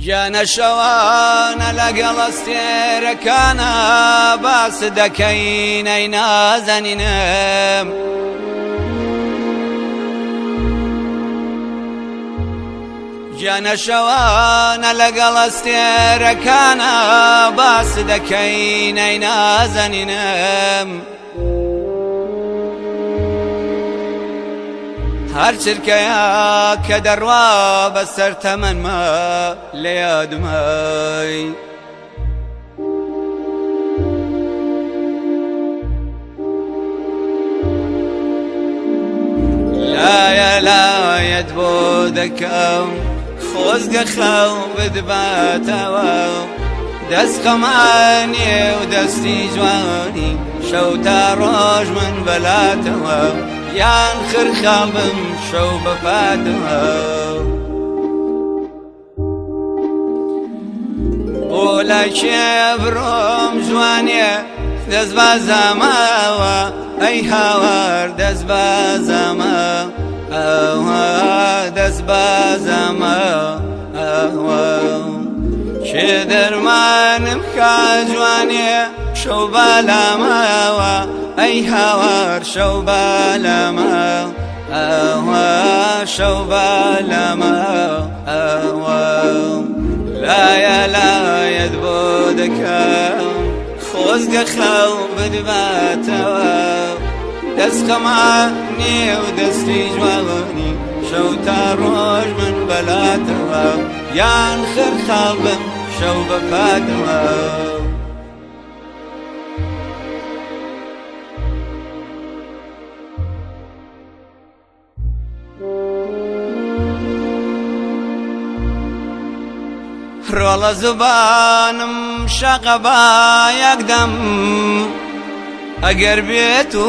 جانە شەوانە لەگەڵ ئەستێرەکانە باس دەکەین ئەی نازەنینم جانە شەوانە لەگەڵ ئەستێرەکانە باس دەکەین ئەی نازەنینم هەر چرکەیە کە دەڕوا بەسەر تەمەنمە لە یادمەی لایە لایەت بۆ دەکەم خۆزگە خەو بدباتەوە دەست خەمانێ و دەستی جوانی شەو تا ڕۆژ من بەلاتەوە یان خرخاڵم شەو بەپاتەوە بۆ لای کێ بڕۆم جوانێ دەست بازەماوە ئەی هاوار دەست بازەمە دەست بازەمە چێ دەرمانم کا جوانێ شەو بالامەوە ئەی هاوار شەو بالەمە شەو بالەمە لایە لایەت بۆ دەکەم خۆزگە خەو بدباتەوە دەست خەمانێ و دەستی جوانی شەو تا ڕۆژ من بەلاتەوە یان خرخاڵ بم شەو بەپاتەوە ڕۆڵە زوبانم شەقە با یەکدەم ئەگەر بێت و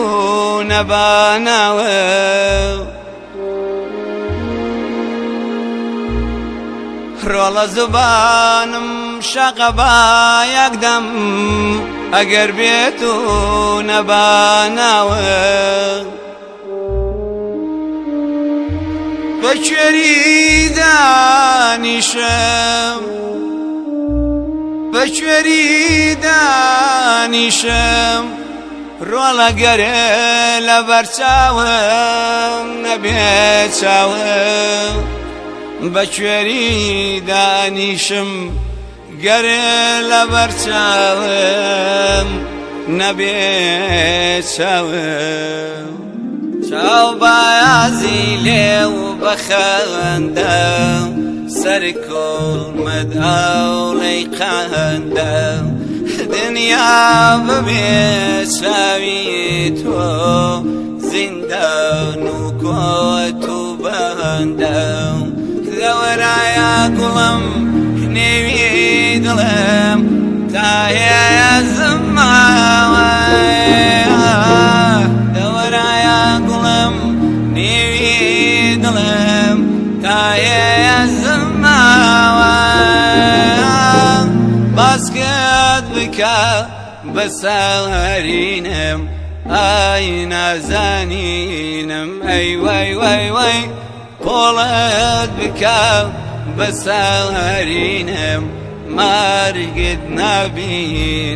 نەباناوە ڕۆڵە زوبانم شەقە با یەکدەم ئەگەر بێت و نەباناوە بە کوێری دانیشم بە کوێری دانیشم ڕۆڵە گەرێ لە بەرچاوم نەبێت چاوم بە کوێری دانیشم گەرێ لە بەرچاوم نەبێت چاوم چاو بایازی لێو بەخەندە سەرکۆڵمەد ئەوڵەی قەندە دنیا ببێ چاوی تۆ زیندان و کۆت و بەندە دەوەرایە گوڵم نێوی دڵم تا هەیە زماوە دەوەرایە گوڵم نێوی دڵم تا هەیە زماوە باسکت بکە بە سەهەرینم ئای نازانینم ئەی وەی وەی وەی قۆڵت بکە بە سەهەرینم مارگت نابینم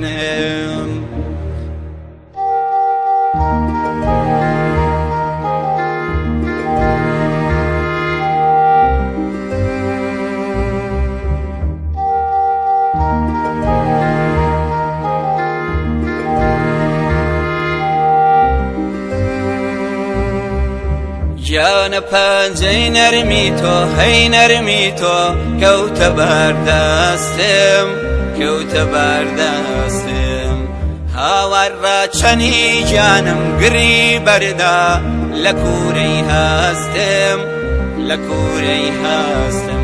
جانە پەنجەی نەرمی تۆ هەی نەرمی تۆ کەوتە بەردەستم کەوتە بەردەستم هاوار ڕاچەنی جانم گری بەردا لە کوورەی هەستم لە کوورەی هەستم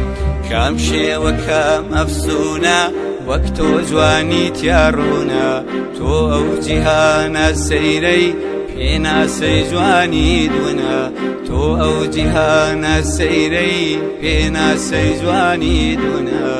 کام شێوە کام ئەفسونە وەک تۆ جوانی تیاڕوونە تۆ ئەو جیهانە سەیرەی پێناسەی جوانی دوونە تۆ ئەو جیهانە سەیرەی پێناسەی جوانی دوونە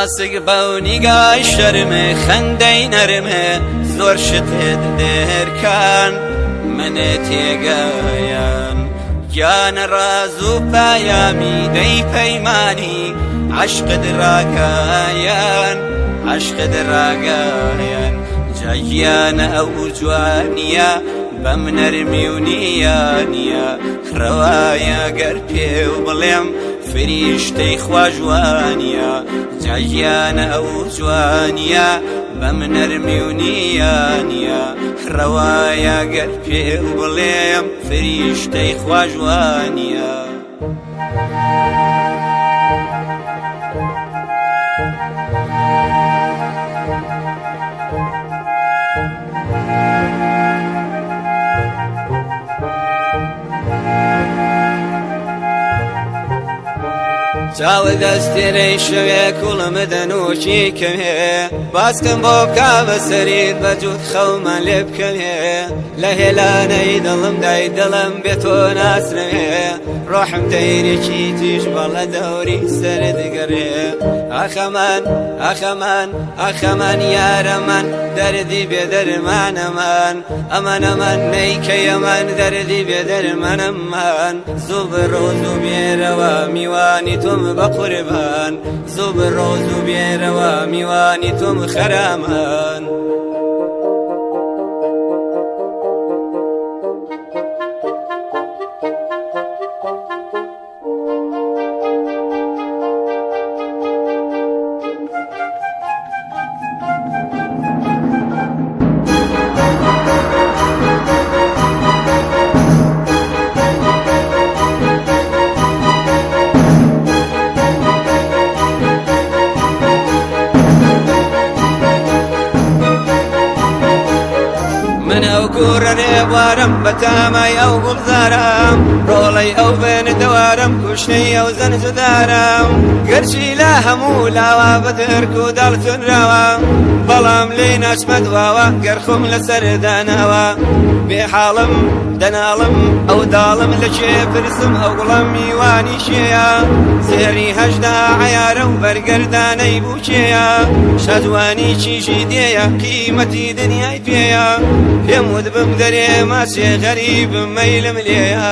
ڕاستک بەونیگای شەرمێ خەندەی نەرمێ زۆر شتێت دێرکان منێ تێگایان گیانە ڕاز و پایامی دەی پەیمانی عەشقت ڕاگایان عەشقت ڕاگایان جاگیانە ئەو جوانیە بەم نەرمی و نییە ڕەوایە گەر پێو بڵێم فریشتەی خوا جوانیە جاگیانە ئەو جوانیە بەم نەرمی و نییە ڕەوایە گەر پێو بڵێم فریشتەی خوا جوانیە چاوە دەستێرەی شەوێ کوڵمە دەنوچی کەمێ باسکەم بۆ بکا بەسەریت بەجوود خەومان لێ بکەمێ لە هێلانەی دڵم دای دڵم بێ تۆ ناسرەوێ ڕۆحم تەیرێکی تیژ بەڵە دەوری سەردگەڕێ ئاخەمان ئاخەمان ئاخەمان یارەمان دەردی بێ دەرمانەمان ئەمانەمان نەیکەیەمان دەردی بێ دەرمانەمان زوو بڕۆز و بێرەوە میوانی تۆم بقربان زوو بڕۆز و بێرەوە میوانی تۆم خەرامان گوڕە نێبوارم بە تامای ئەو گوڵزارم ڕۆڵەی ئەو بێنە دەوارم کوشتەی ئەو زەنجدارم گەرچی لە هەموو لاوە بە دەرک و داڵتونراوە بەڵام لێ ناچمە دواوە گەرخۆم لەسەر داناوە بێ حاڵم دەناڵم ئەو داڵم لە کێ پرسم ئەو گوڵم میوانی شێیە زێری هەژدا عەیارە و بەرگەردانەی بووکێیە شەجوانی چیژی دێیە قیمەتی دنیای پێیە پێم وت بم دەرێ ماچێ غەریبم مەیلم لێیە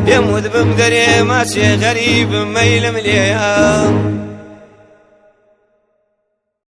پێم وت بم دەرێ ماچێ غەریبم مەیلم لێیە